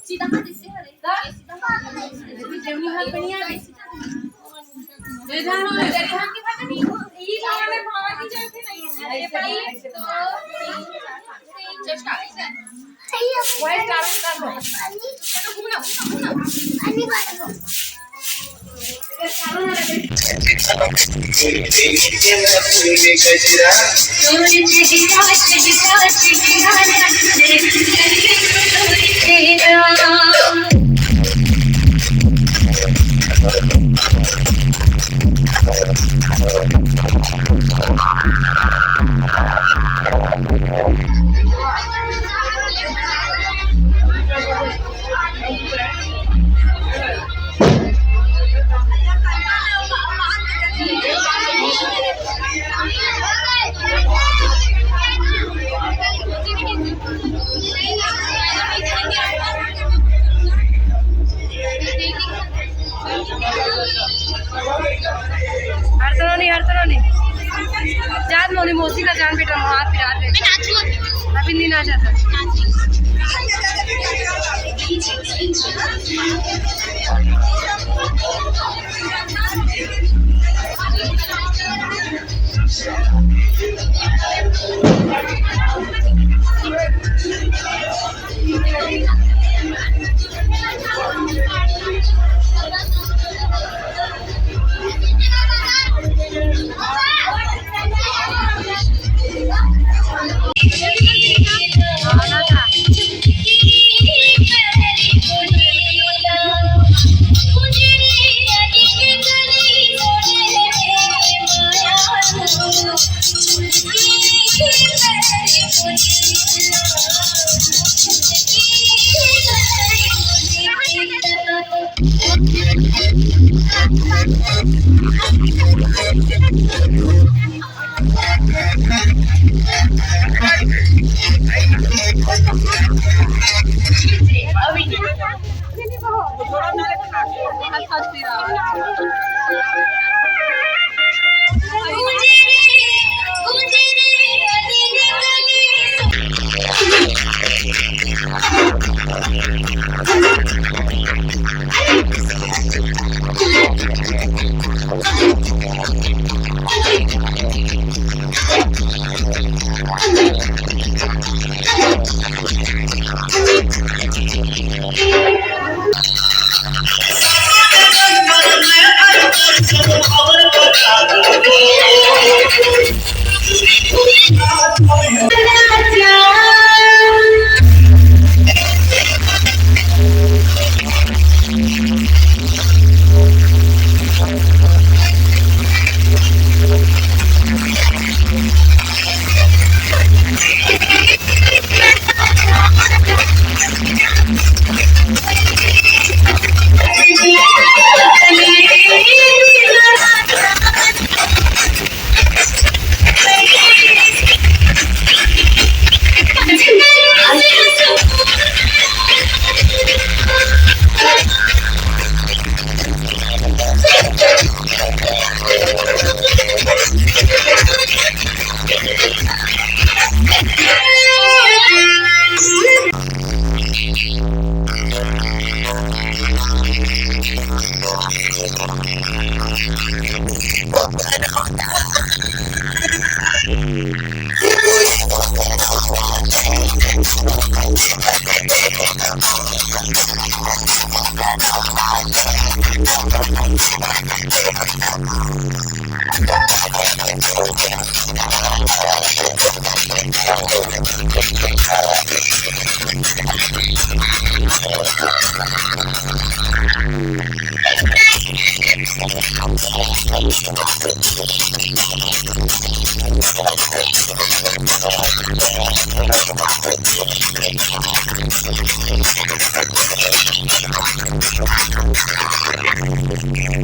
सीधा हाथ इससे हरे सीधा हाथ जेवनी हाथ पे नहीं आ गई ये ध्यान की बात नहीं ये वाले भावा की जैसे नहीं है ये भाई तो जस्ट आइए वाइट डाल कर दो घूमना अन्नी बात हो हरतरोनी जान मोनी मोसी का जान बेटा हाथ पिरा दे अभी नहीं ना जाता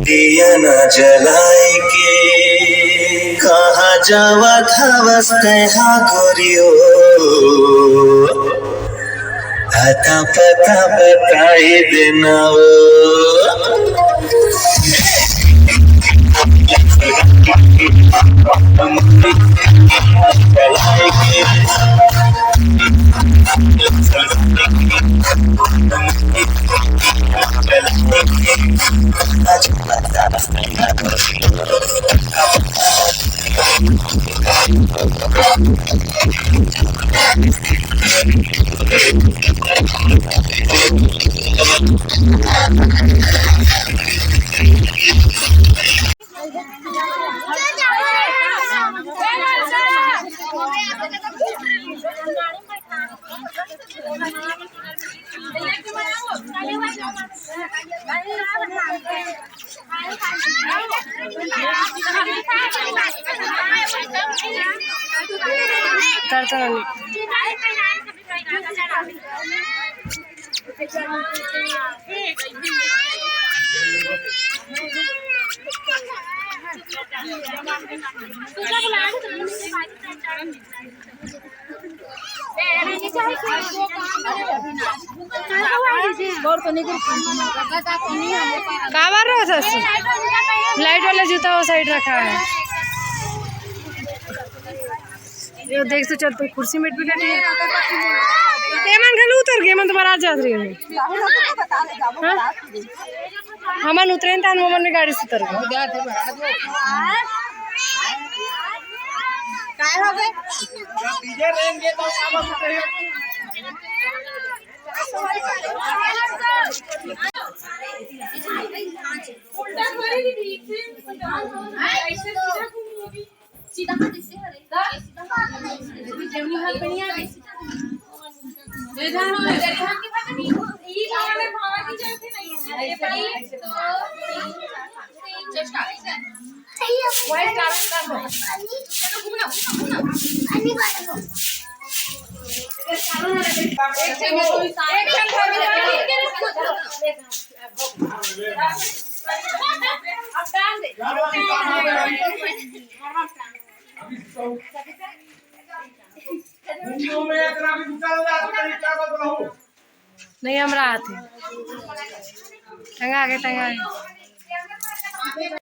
दिया न जलाए के कहाँ जावा था वस्ते हाँ गोरियो आता पता बताए देना जलाए के काबर लाइट वाला जूता वो साइड रखा है। ये देख तो चल तू कुर्सी में भी बैठी एमन घल उतर गए मन तो बारात जात रही है हमन उतरे त हमन में गाड़ी से उतर गए काय हो गए डीजे रहेंगे तो सामान उतरे उल्टा करेगी ठीक से ऐसे सीधा हाथ इससे हरे सीधा हाथ जेवनी हाथ पनिया ये ध्यान हो ध्यान के पता नहीं ई लगाने भावा की जैसे नहीं ये पड़ी तो चेष्टा वाइट स्टार्ट कर दो चलो घूमना अन्नी बात हो एक नहीं हम रात है टंगा के